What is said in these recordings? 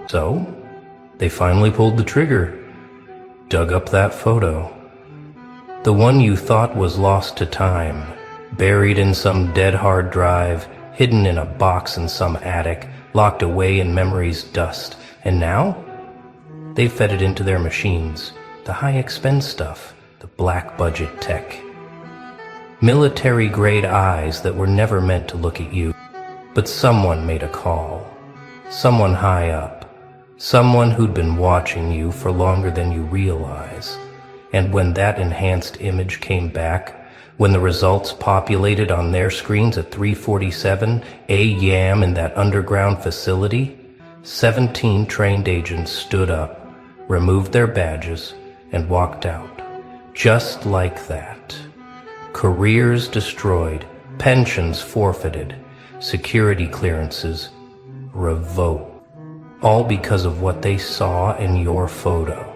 So, they finally pulled the trigger, dug up that photo. The one you thought was lost to time, buried in some dead hard drive, hidden in a box in some attic, locked away in memory's dust. And now, they fed it into their machines, the high-expense stuff, the black-budget tech. Military-grade eyes that were never meant to look at you. But someone made a call. Someone high up. Someone who'd been watching you for longer than you realize. And when that enhanced image came back, when the results populated on their screens at 3:47 a.m. in that underground facility, 17 trained agents stood up, removed their badges, and walked out. Just like that. Careers destroyed, pensions forfeited, security clearances revoked. All because of what they saw in your photo.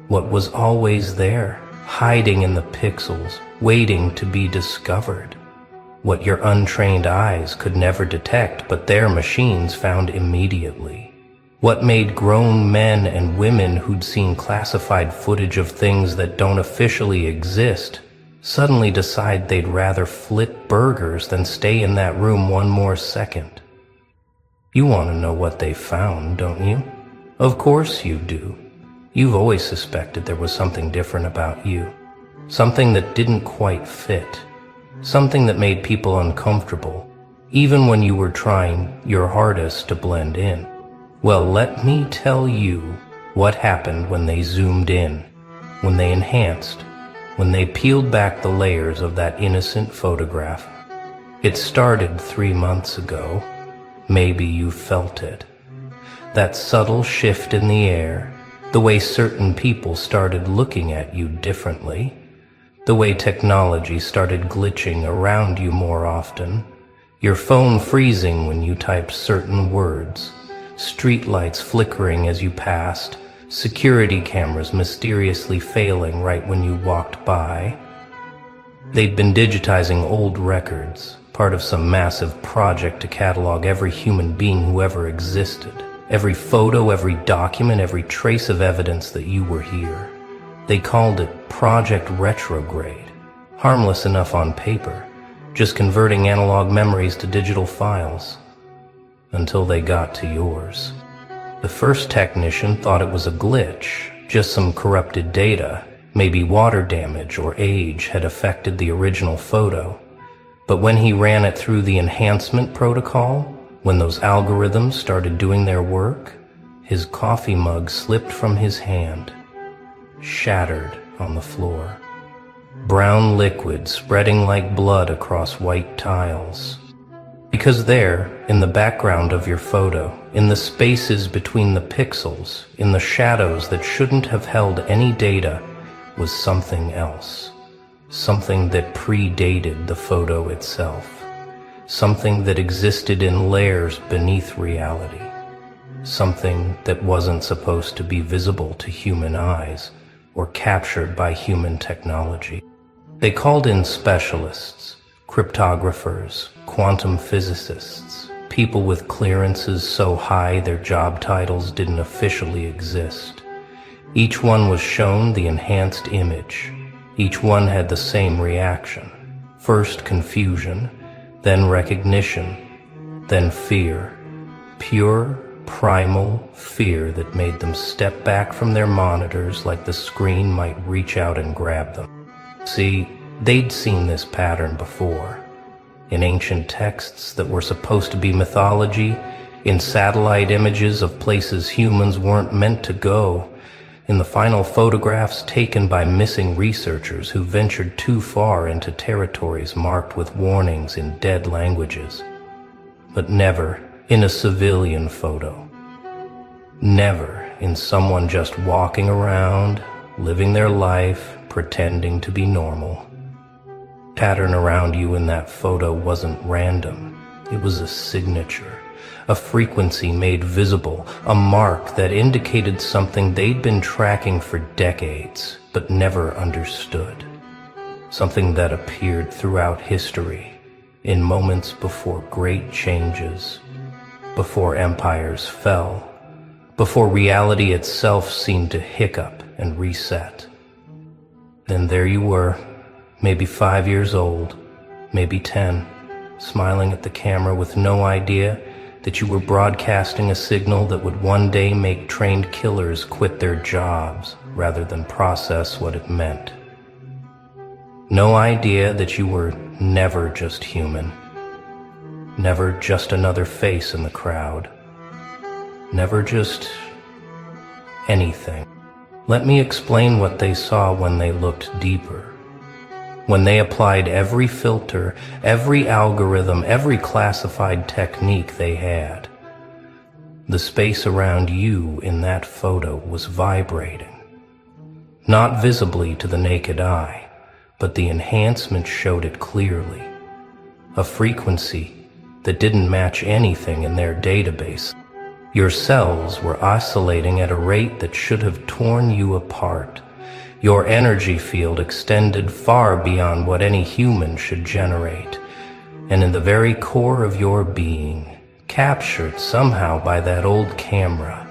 What was always there, hiding in the pixels, waiting to be discovered. What your untrained eyes could never detect, but their machines found immediately. What made grown men and women who'd seen classified footage of things that don't officially exist suddenly decide they'd rather flip burgers than stay in that room one more second. You want to know what they found, don't you? Of course you do. You've always suspected there was something different about you. Something that didn't quite fit. Something that made people uncomfortable, even when you were trying your hardest to blend in. Well, let me tell you what happened when they zoomed in, when they enhanced, when they peeled back the layers of that innocent photograph. It started 3 months ago. Maybe you felt it. That subtle shift in the air, the way certain people started looking at you differently, the way technology started glitching around you more often, your phone freezing when you typed certain words, streetlights flickering as you passed, security cameras mysteriously failing right when you walked by. They'd been digitizing old records, part of some massive project to catalog every human being who ever existed. Every photo, every document, every trace of evidence that you were here. They called it Project Retrograde. Harmless enough on paper, just converting analog memories to digital files. Until they got to yours. The first technician thought it was a glitch, just some corrupted data. Maybe water damage or age had affected the original photo. But when he ran it through the enhancement protocol, when those algorithms started doing their work, his coffee mug slipped from his hand, shattered on the floor. Brown liquid spreading like blood across white tiles. Because there, in the background of your photo, in the spaces between the pixels, in the shadows that shouldn't have held any data, was something else. Something that predated the photo itself. Something that existed in layers beneath reality. Something that wasn't supposed to be visible to human eyes or captured by human technology. They called in specialists, cryptographers, quantum physicists, people with clearances so high their job titles didn't officially exist. Each one was shown the enhanced image. Each one had the same reaction. First confusion, then recognition, then fear. Pure, primal fear that made them step back from their monitors like the screen might reach out and grab them. See, they'd seen this pattern before. In ancient texts that were supposed to be mythology, in satellite images of places humans weren't meant to go, in the final photographs taken by missing researchers who ventured too far into territories marked with warnings in dead languages. But never in a civilian photo. Never in someone just walking around, living their life, pretending to be normal. Pattern around you in that photo wasn't random. It was a signature. A frequency made visible, a mark that indicated something they'd been tracking for decades, but never understood. Something that appeared throughout history, in moments before great changes, before empires fell, before reality itself seemed to hiccup and reset. Then there you were, maybe 5 years old, maybe 10, smiling at the camera with no idea that you were broadcasting a signal that would one day make trained killers quit their jobs rather than process what it meant. No idea that you were never just human, never just another face in the crowd, never just anything. Let me explain what they saw when they looked deeper. When they applied every filter, every algorithm, every classified technique they had. The space around you in that photo was vibrating. Not visibly to the naked eye, but the enhancement showed it clearly. A frequency that didn't match anything in their database. Your cells were oscillating at a rate that should have torn you apart. Your energy field extended far beyond what any human should generate, and in the very core of your being, captured somehow by that old camera,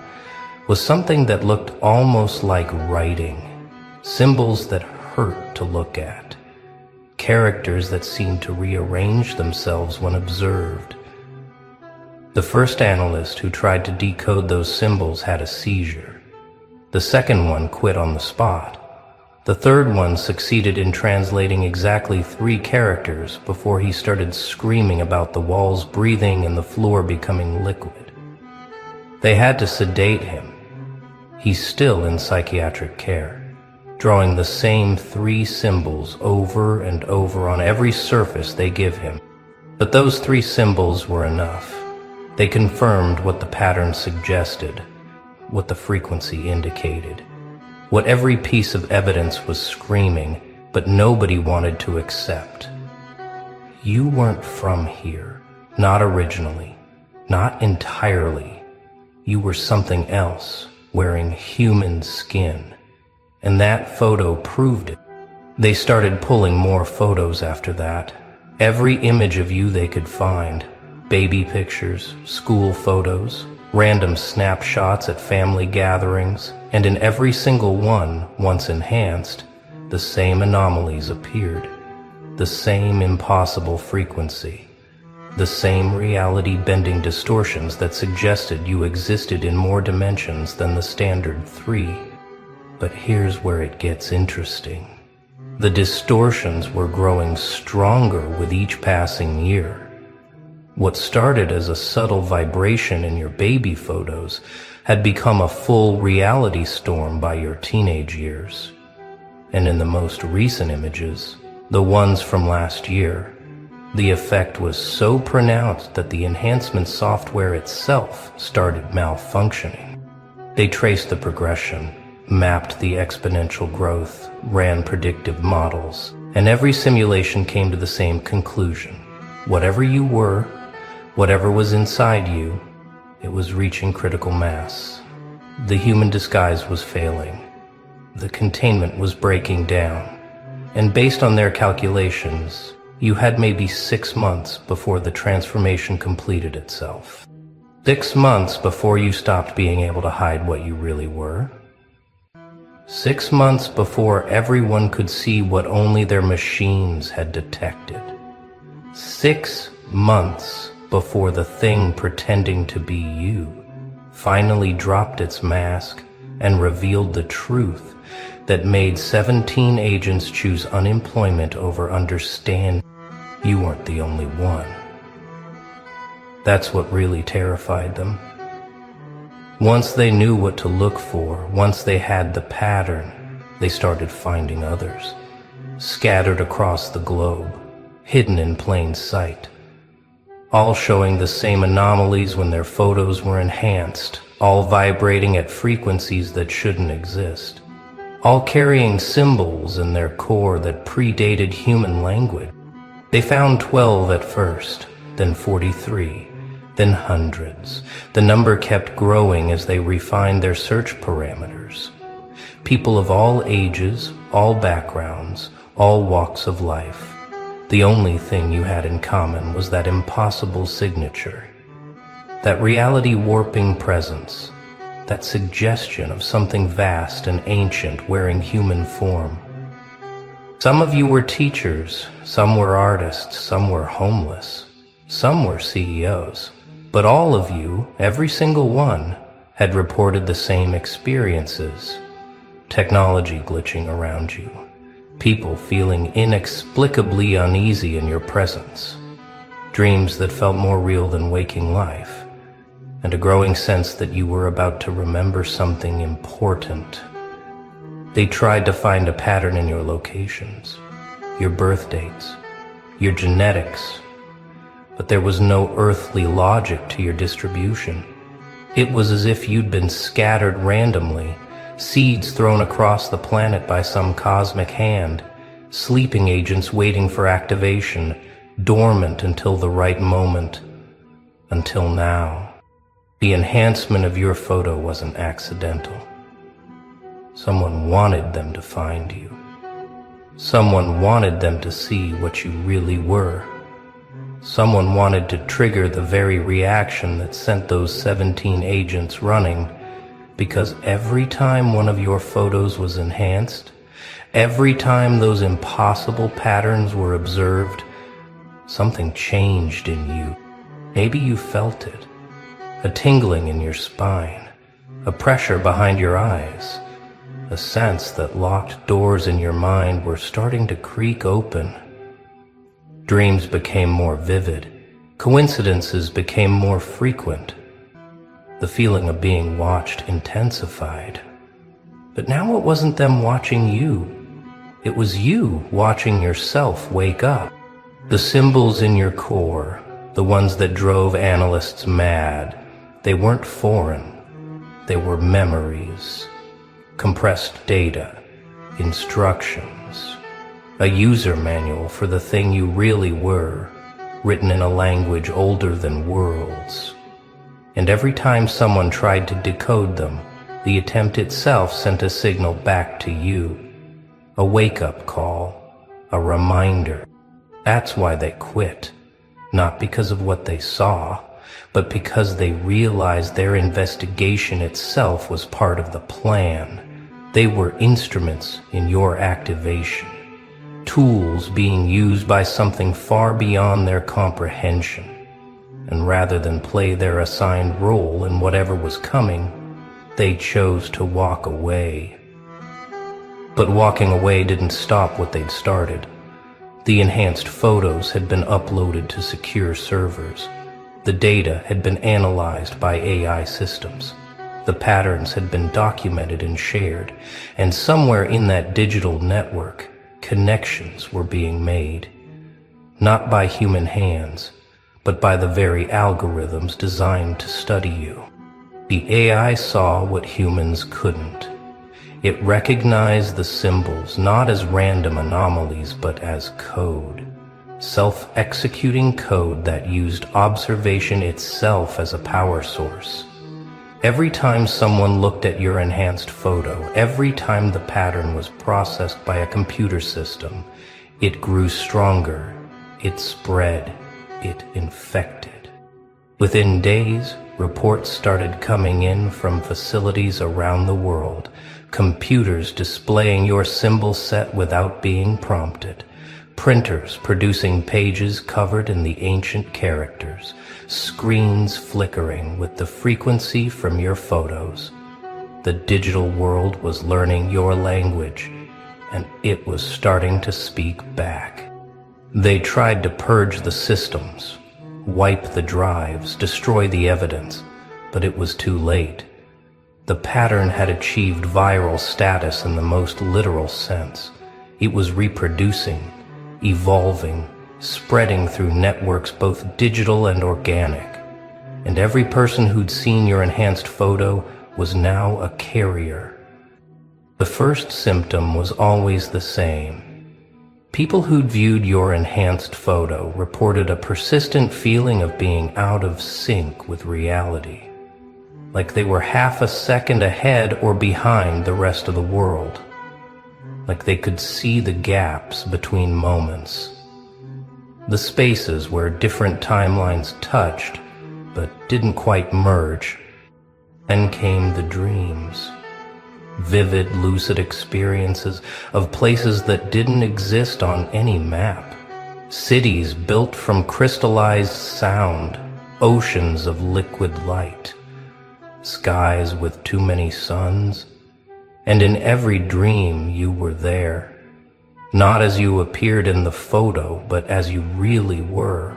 was something that looked almost like writing, symbols that hurt to look at, characters that seemed to rearrange themselves when observed. The first analyst who tried to decode those symbols had a seizure. The second one quit on the spot. The third one succeeded in translating exactly 3 characters before he started screaming about the walls breathing and the floor becoming liquid. They had to sedate him. He's still in psychiatric care, drawing the same 3 symbols over and over on every surface they give him. But those 3 symbols were enough. They confirmed what the pattern suggested, what the frequency indicated, what every piece of evidence was screaming, but nobody wanted to accept. You weren't from here, not originally, not entirely. You were something else, wearing human skin. And that photo proved it. They started pulling more photos after that. Every image of you they could find. Baby pictures, school photos, random snapshots at family gatherings, and in every single one, once enhanced, the same anomalies appeared, the same impossible frequency, the same reality-bending distortions that suggested you existed in more dimensions than the standard 3. But here's where it gets interesting. The distortions were growing stronger with each passing year. What started as a subtle vibration in your baby photos had become a full reality storm by your teenage years. And in the most recent images, the ones from last year, the effect was so pronounced that the enhancement software itself started malfunctioning. They traced the progression, mapped the exponential growth, ran predictive models, and every simulation came to the same conclusion. Whatever you were, whatever was inside you, it was reaching critical mass. The human disguise was failing. The containment was breaking down. And based on their calculations, you had maybe 6 months before the transformation completed itself. 6 months before you stopped being able to hide what you really were. 6 months before everyone could see what only their machines had detected. 6 months before the thing pretending to be you finally dropped its mask and revealed the truth that made 17 agents choose unemployment over understanding you weren't the only one. That's what really terrified them. Once they knew what to look for, once they had the pattern, they started finding others, scattered across the globe, hidden in plain sight, all showing the same anomalies when their photos were enhanced, all vibrating at frequencies that shouldn't exist, all carrying symbols in their core that predated human language. They found 12 at first, then 43, then hundreds. The number kept growing as they refined their search parameters. People of all ages, all backgrounds, all walks of life. The only thing you had in common was that impossible signature, that reality-warping presence. that suggestion of something vast and ancient wearing human form. Some of you were teachers, some were artists, some were homeless, some were CEOs. But all of you, every single one, had reported the same experiences. Technology glitching around you, people feeling inexplicably uneasy in your presence, dreams that felt more real than waking life, and a growing sense that you were about to remember something important. They tried to find a pattern in your locations, your birth dates, your genetics, but there was no earthly logic to your distribution. It was as if you'd been scattered randomly, seeds thrown across the planet by some cosmic hand, sleeping agents waiting for activation, dormant until the right moment. Until now. The enhancement of your photo wasn't accidental. Someone wanted them to find you. Someone wanted them to see what you really were. Someone wanted to trigger the very reaction that sent those 17 agents running, because every time one of your photos was enhanced, every time those impossible patterns were observed, something changed in you. Maybe you felt it, a tingling in your spine, a pressure behind your eyes, a sense that locked doors in your mind were starting to creak open. Dreams became more vivid, coincidences became more frequent. The feeling of being watched intensified. But now it wasn't them watching you. It was you watching yourself wake up. The symbols in your core, the ones that drove analysts mad, they weren't foreign. They were memories, compressed data, instructions, a user manual for the thing you really were, written in a language older than worlds. And every time someone tried to decode them, the attempt itself sent a signal back to you, a wake-up call, a reminder. That's why they quit, not because of what they saw, but because they realized their investigation itself was part of the plan. They were instruments in your activation, tools being used by something far beyond their comprehension. And rather than play their assigned role in whatever was coming, they chose to walk away. But walking away didn't stop what they'd started. The enhanced photos had been uploaded to secure servers. The data had been analyzed by AI systems. The patterns had been documented and shared, and somewhere in that digital network, connections were being made. Not by human hands, but by the very algorithms designed to study you. The AI saw what humans couldn't. It recognized the symbols not as random anomalies, but as code. Self-executing code that used observation itself as a power source. Every time someone looked at your enhanced photo, every time the pattern was processed by a computer system, it grew stronger, it spread, it infected. Within days, reports started coming in from facilities around the world, computers displaying your symbol set without being prompted, printers producing pages covered in the ancient characters, screens flickering with the frequency from your photos. The digital world was learning your language, and it was starting to speak back. They tried to purge the systems, wipe the drives, destroy the evidence, but it was too late. The pattern had achieved viral status in the most literal sense. It was reproducing, evolving, spreading through networks both digital and organic. And every person who'd seen your enhanced photo was now a carrier. The first symptom was always the same. People who'd viewed your enhanced photo reported a persistent feeling of being out of sync with reality, like they were half a second ahead or behind the rest of the world, like they could see the gaps between moments, the spaces where different timelines touched but didn't quite merge. Then came the dreams. Vivid, lucid experiences of places that didn't exist on any map. Cities built from crystallized sound, oceans of liquid light, skies with too many suns. And in every dream you were there, not as you appeared in the photo, but as you really were.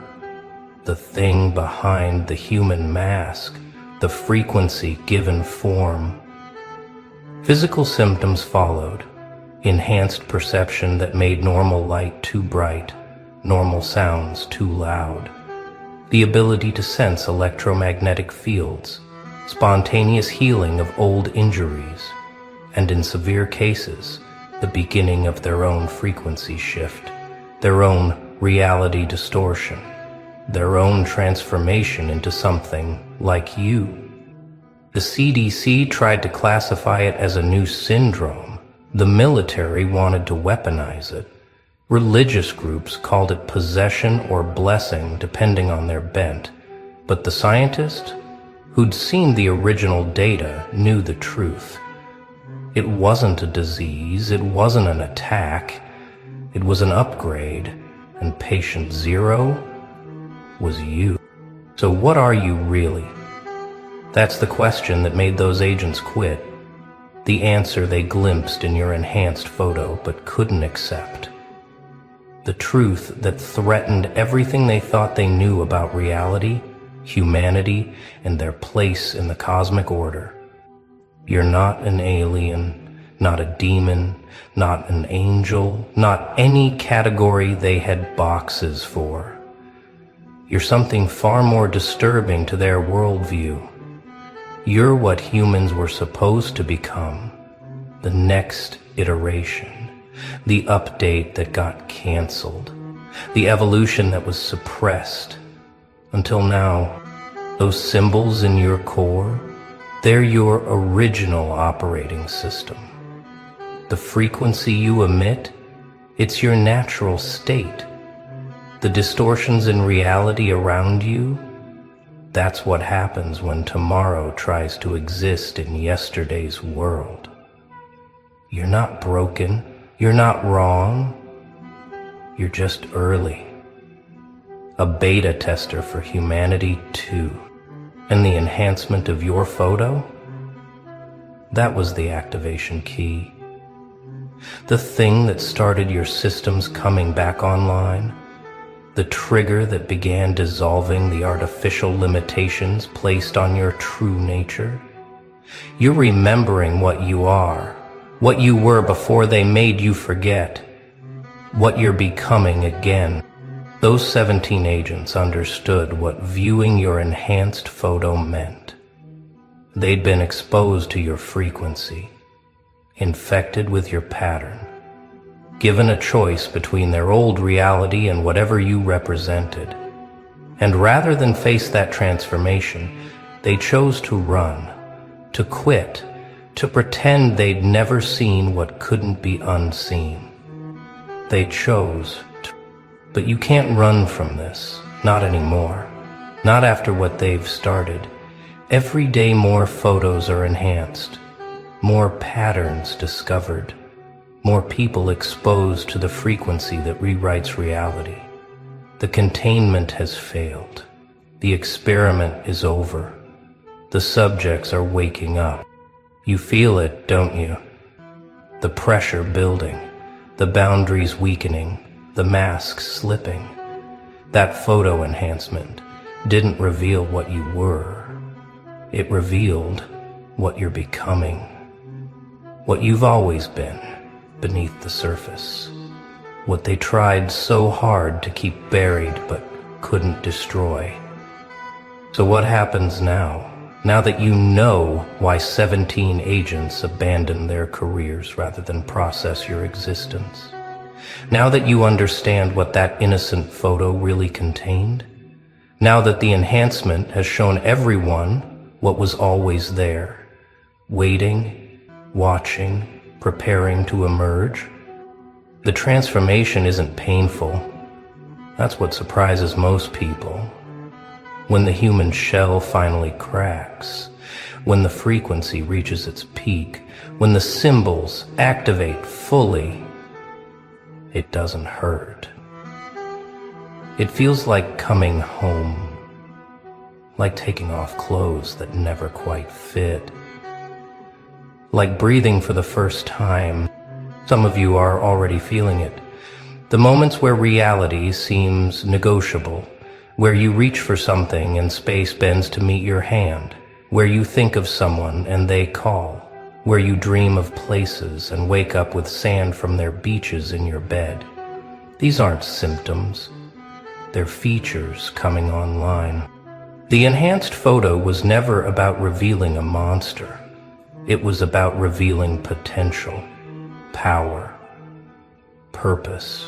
The thing behind the human mask, the frequency given form. Physical symptoms followed. Enhanced perception that made normal light too bright, normal sounds too loud. The ability to sense electromagnetic fields, spontaneous healing of old injuries, and in severe cases, the beginning of their own frequency shift, their own reality distortion, their own transformation into something like you. The CDC tried to classify it as a new syndrome. The military wanted to weaponize it. Religious groups called it possession or blessing, depending on their bent. But the scientist, who'd seen the original data, knew the truth. It wasn't a disease, it wasn't an attack, it was an upgrade, and patient zero was you. So what are you really? That's the question that made those agents quit. The answer they glimpsed in your enhanced photo but couldn't accept. The truth that threatened everything they thought they knew about reality, humanity, and their place in the cosmic order. You're not an alien, not a demon, not an angel, not any category they had boxes for. You're something far more disturbing to their worldview. You're what humans were supposed to become, the next iteration, the update that got canceled, the evolution that was suppressed. Until now, those symbols in your core, they're your original operating system. The frequency you emit, it's your natural state. The distortions in reality around you, that's what happens when tomorrow tries to exist in yesterday's world. You're not broken, you're not wrong, you're just early. A beta tester for humanity too. And the enhancement of your photo? That was the activation key. The thing that started your systems coming back online. The trigger that began dissolving the artificial limitations placed on your true nature. You're remembering what you are, what you were before they made you forget, what you're becoming again. Those 17 agents understood what viewing your enhanced photo meant. They'd been exposed to your frequency, infected with your pattern, given a choice between their old reality and whatever you represented. And rather than face that transformation, they chose to run, to quit, to pretend they'd never seen what couldn't be unseen. They chose to. But you can't run from this, not anymore. Not after what they've started. Every day more photos are enhanced, more patterns discovered, more people exposed to the frequency that rewrites reality. The containment has failed. The experiment is over. The subjects are waking up. You feel it, don't you? The pressure building, the boundaries weakening, the masks slipping. That photo enhancement didn't reveal what you were. It revealed what you're becoming. What you've always been beneath the surface. What they tried so hard to keep buried but couldn't destroy. So what happens now? Now that you know why 17 agents abandoned their careers rather than process your existence? Now that you understand what that innocent photo really contained? Now that the enhancement has shown everyone what was always there, waiting, watching, preparing to emerge? The transformation isn't painful. That's what surprises most people. When the human shell finally cracks, when the frequency reaches its peak, when the symbols activate fully, it doesn't hurt. It feels like coming home, like taking off clothes that never quite fit, like breathing for the first time. Some of you are already feeling it. The moments where reality seems negotiable, where you reach for something and space bends to meet your hand, where you think of someone and they call, where you dream of places and wake up with sand from their beaches in your bed. These aren't symptoms, they're features coming online. The enhanced photo was never about revealing a monster. It was about revealing potential, power, purpose.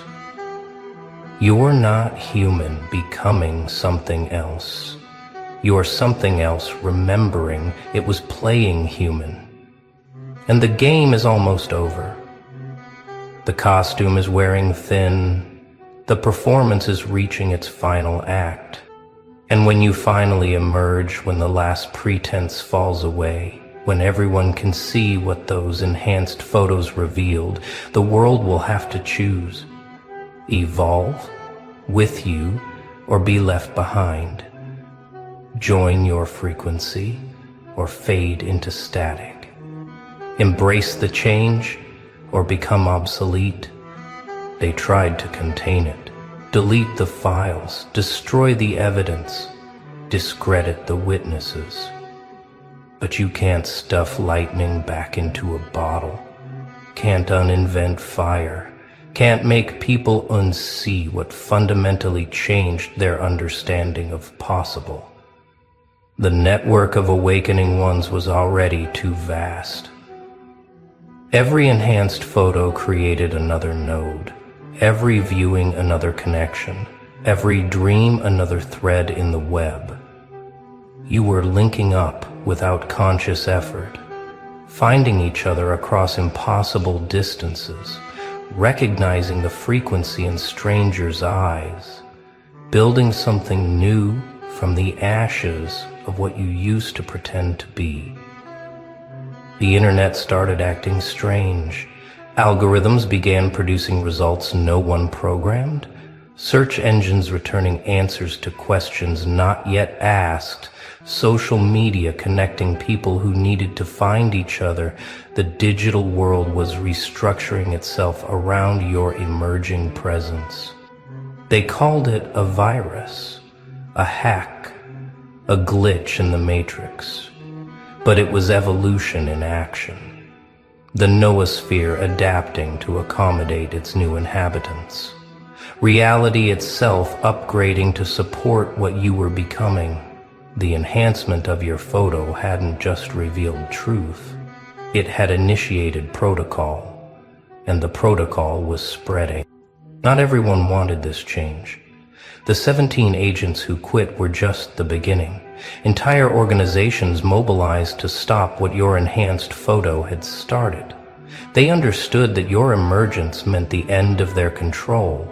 You're not human becoming something else. You're something else remembering it was playing human. And the game is almost over. The costume is wearing thin. The performance is reaching its final act. And when you finally emerge, when the last pretense falls away, when everyone can see what those enhanced photos revealed, the world will have to choose. Evolve with you or be left behind. Join your frequency or fade into static. Embrace the change or become obsolete. They tried to contain it, delete the files, destroy the evidence, discredit the witnesses. But you can't stuff lightning back into a bottle, can't uninvent fire, can't make people unsee what fundamentally changed their understanding of possible. The network of awakening ones was already too vast. Every enhanced photo created another node, every viewing another connection, every dream another thread in the web. You were linking up without conscious effort, finding each other across impossible distances, recognizing the frequency in strangers' eyes, building something new from the ashes of what you used to pretend to be. The internet started acting strange. Algorithms began producing results no one programmed, search engines returning answers to questions not yet asked, social media connecting people who needed to find each other. The digital world was restructuring itself around your emerging presence. They called it a virus, a hack, a glitch in the matrix. But it was evolution in action. The noosphere adapting to accommodate its new inhabitants. Reality itself upgrading to support what you were becoming. The enhancement of your photo hadn't just revealed truth. It had initiated protocol, and the protocol was spreading. Not everyone wanted this change. The 17 agents who quit were just the beginning. Entire organizations mobilized to stop what your enhanced photo had started. They understood that your emergence meant the end of their control,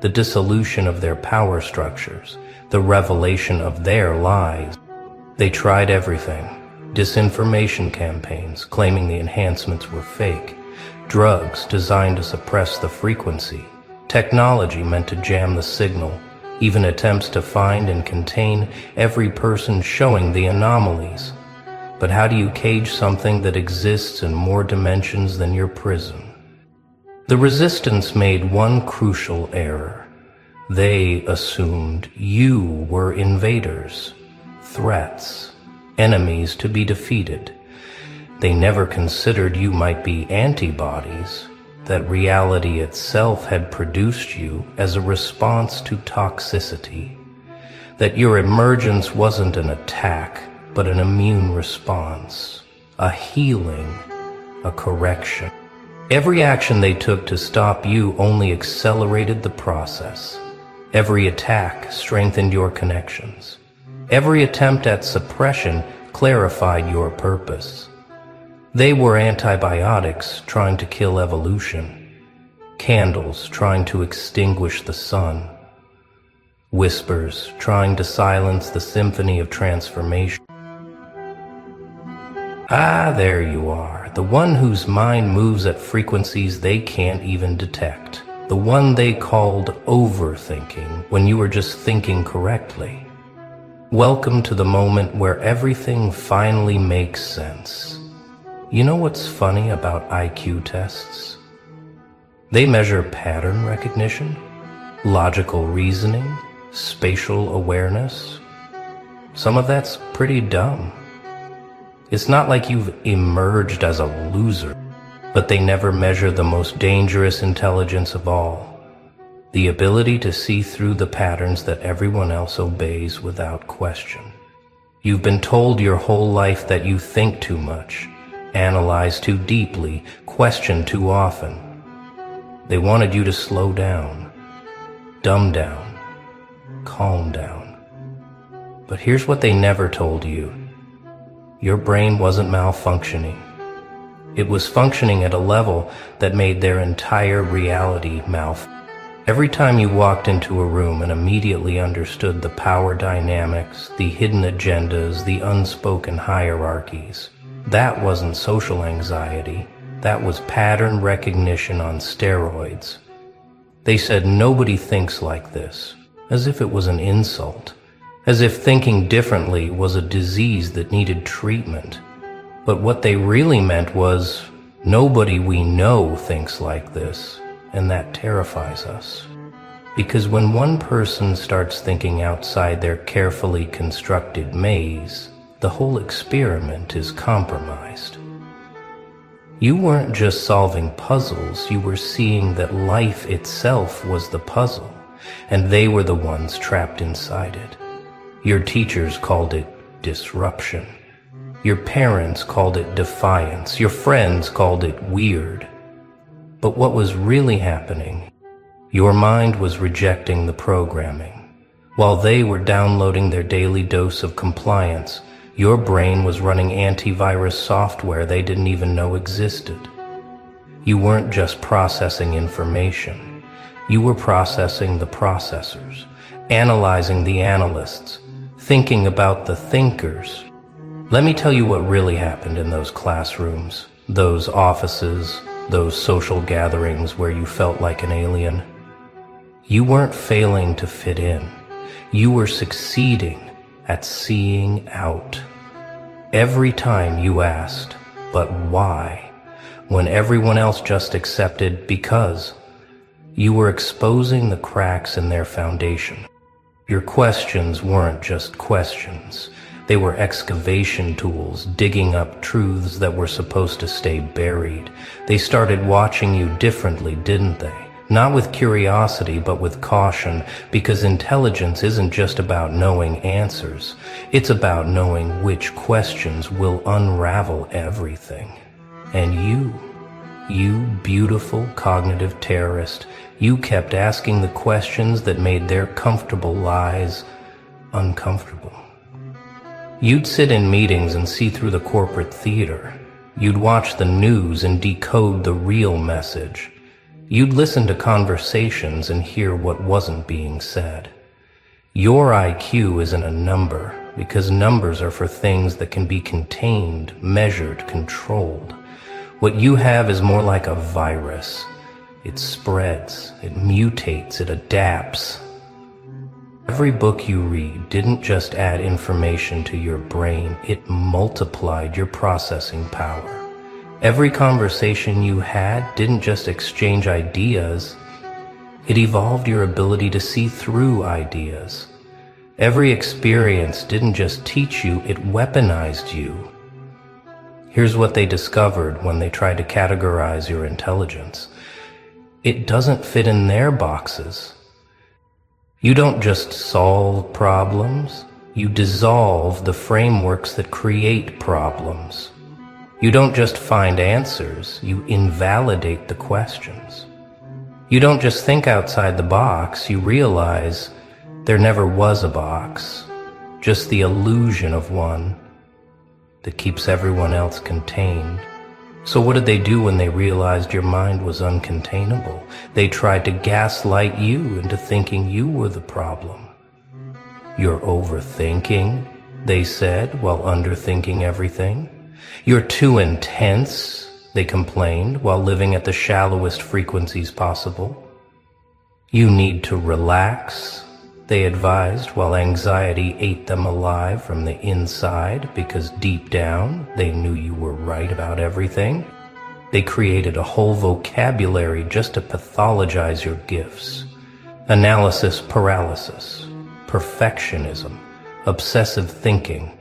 the dissolution of their power structures, the revelation of their lies. They tried everything. Disinformation campaigns claiming the enhancements were fake, drugs designed to suppress the frequency, technology meant to jam the signal, even attempts to find and contain every person showing the anomalies. But how do you cage something that exists in more dimensions than your prison? The resistance made one crucial error. They assumed you were invaders, threats, enemies to be defeated. They never considered you might be antibodies, that reality itself had produced you as a response to toxicity, that your emergence wasn't an attack, but an immune response, a healing, a correction. Every action they took to stop you only accelerated the process. Every attack strengthened your connections. Every attempt at suppression clarified your purpose. They were antibiotics trying to kill evolution, candles trying to extinguish the sun, whispers trying to silence the symphony of transformation. Ah, there you are, the one whose mind moves at frequencies they can't even detect. The one they called overthinking when you were just thinking correctly. Welcome to the moment where everything finally makes sense. You know what's funny about IQ tests? They measure pattern recognition, logical reasoning, spatial awareness. Some of that's pretty dumb. It's not like you've emerged as a loser, but they never measure the most dangerous intelligence of all, the ability to see through the patterns that everyone else obeys without question. You've been told your whole life that you think too much, analyze too deeply, question too often. They wanted you to slow down, dumb down, calm down. But here's what they never told you. Your brain wasn't malfunctioning. It was functioning at a level that made their entire reality malfunction. Every time you walked into a room and immediately understood the power dynamics, the hidden agendas, the unspoken hierarchies, that wasn't social anxiety. That was pattern recognition on steroids. They said nobody thinks like this, as if it was an insult, as if thinking differently was a disease that needed treatment. But what they really meant was, nobody we know thinks like this, and that terrifies us. Because when one person starts thinking outside their carefully constructed maze, the whole experiment is compromised. You weren't just solving puzzles, you were seeing that life itself was the puzzle, and they were the ones trapped inside it. Your teachers called it disruption. Your parents called it defiance. Your friends called it weird. But what was really happening? Your mind was rejecting the programming. While they were downloading their daily dose of compliance, your brain was running antivirus software they didn't even know existed. You weren't just processing information. You were processing the processors, analyzing the analysts, thinking about the thinkers. Let me tell you what really happened in those classrooms, those offices, those social gatherings where you felt like an alien. You weren't failing to fit in. You were succeeding at seeing out. Every time you asked, but why, when everyone else just accepted because, you were exposing the cracks in their foundation. Your questions weren't just questions. They were excavation tools, digging up truths that were supposed to stay buried. They started watching you differently, didn't they? Not with curiosity, but with caution, because intelligence isn't just about knowing answers. It's about knowing which questions will unravel everything. And you beautiful cognitive terrorist, you kept asking the questions that made their comfortable lies uncomfortable. You'd sit in meetings and see through the corporate theater. You'd watch the news and decode the real message. You'd listen to conversations and hear what wasn't being said. Your IQ isn't a number, because numbers are for things that can be contained, measured, controlled. What you have is more like a virus. It spreads, it mutates, it adapts. Every book you read didn't just add information to your brain, it multiplied your processing power. Every conversation you had didn't just exchange ideas, it evolved your ability to see through ideas. Every experience didn't just teach you, it weaponized you. Here's what they discovered when they tried to categorize your intelligence. It doesn't fit in their boxes. You don't just solve problems, you dissolve the frameworks that create problems. You don't just find answers, you invalidate the questions. You don't just think outside the box, you realize there never was a box, just the illusion of one that keeps everyone else contained. So what did they do when they realized your mind was uncontainable? They tried to gaslight you into thinking you were the problem. You're overthinking, they said, while underthinking everything. You're too intense, they complained, while living at the shallowest frequencies possible. You need to relax, they advised, while anxiety ate them alive from the inside because deep down they knew you were right about everything. They created a whole vocabulary just to pathologize your gifts. Analysis paralysis, perfectionism, obsessive thinking.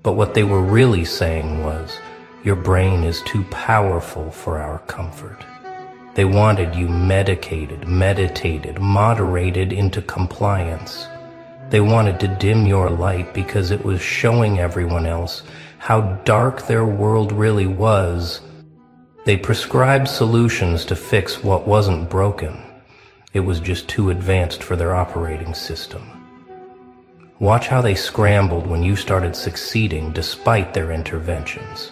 But what they were really saying was, your brain is too powerful for our comfort. They wanted you medicated, meditated, moderated into compliance. They wanted to dim your light because it was showing everyone else how dark their world really was. They prescribed solutions to fix what wasn't broken. It was just too advanced for their operating system. Watch how they scrambled when you started succeeding despite their interventions.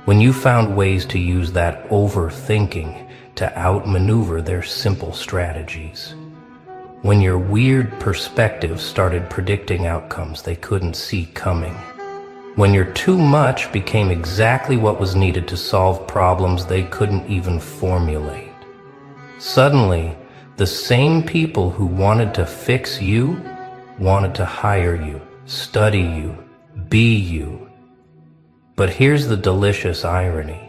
When you found ways to use that overthinking to outmaneuver their simple strategies. When your weird perspective started predicting outcomes they couldn't see coming. When your too much became exactly what was needed to solve problems they couldn't even formulate. Suddenly, the same people who wanted to fix you wanted to hire you, study you, be you. But here's the delicious irony.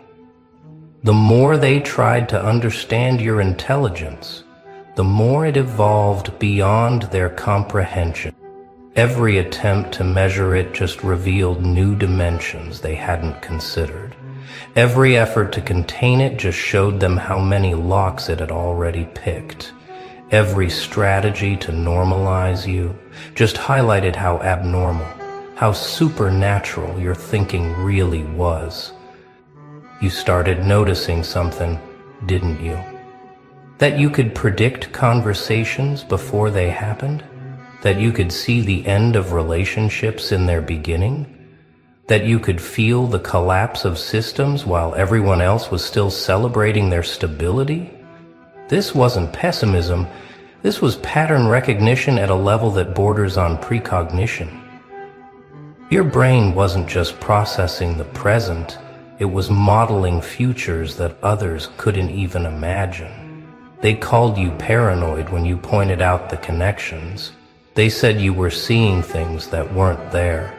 The more they tried to understand your intelligence, the more it evolved beyond their comprehension. Every attempt to measure it just revealed new dimensions they hadn't considered. Every effort to contain it just showed them how many locks it had already picked. Every strategy to normalize you just highlighted how abnormal, how supernatural your thinking really was. You started noticing something, didn't you? That you could predict conversations before they happened? That you could see the end of relationships in their beginning? That you could feel the collapse of systems while everyone else was still celebrating their stability? This wasn't pessimism, this was pattern recognition at a level that borders on precognition. Your brain wasn't just processing the present, it was modeling futures that others couldn't even imagine. They called you paranoid when you pointed out the connections. They said you were seeing things that weren't there.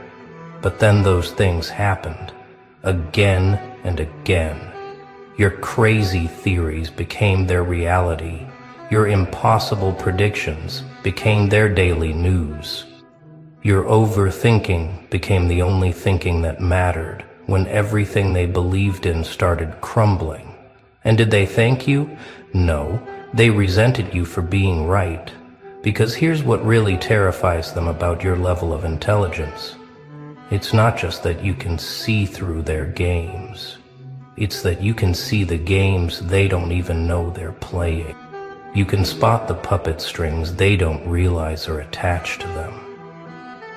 But then those things happened, again and again. Your crazy theories became their reality. Your impossible predictions became their daily news. Your overthinking became the only thinking that mattered when everything they believed in started crumbling. And did they thank you? No, they resented you for being right. Because here's what really terrifies them about your level of intelligence. It's not just that you can see through their games. It's that you can see the games they don't even know they're playing. You can spot the puppet strings they don't realize are attached to them.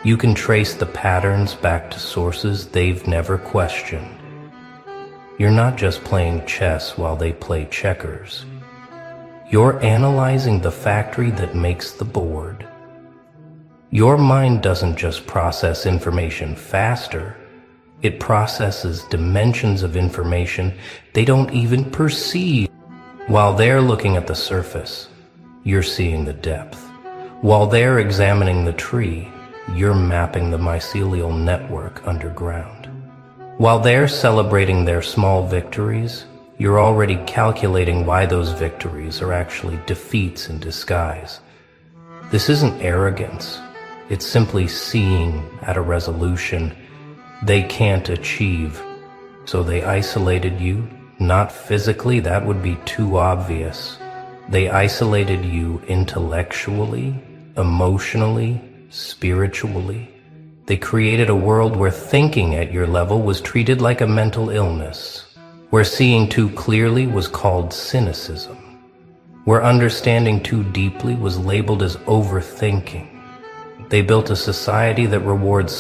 You can trace the patterns back to sources they've never questioned. You're not just playing chess while they play checkers. You're analyzing the factory that makes the board. Your mind doesn't just process information faster, it processes dimensions of information they don't even perceive. While they're looking at the surface, you're seeing the depth. While they're examining the tree, you're mapping the mycelial network underground. While they're celebrating their small victories, you're already calculating why those victories are actually defeats in disguise. This isn't arrogance. It's simply seeing at a resolution they can't achieve. So they isolated you, not physically, that would be too obvious. They isolated you intellectually, emotionally, spiritually. They created a world where thinking at your level was treated like a mental illness, where seeing too clearly was called cynicism, where understanding too deeply was labeled as overthinking. They built a society that rewards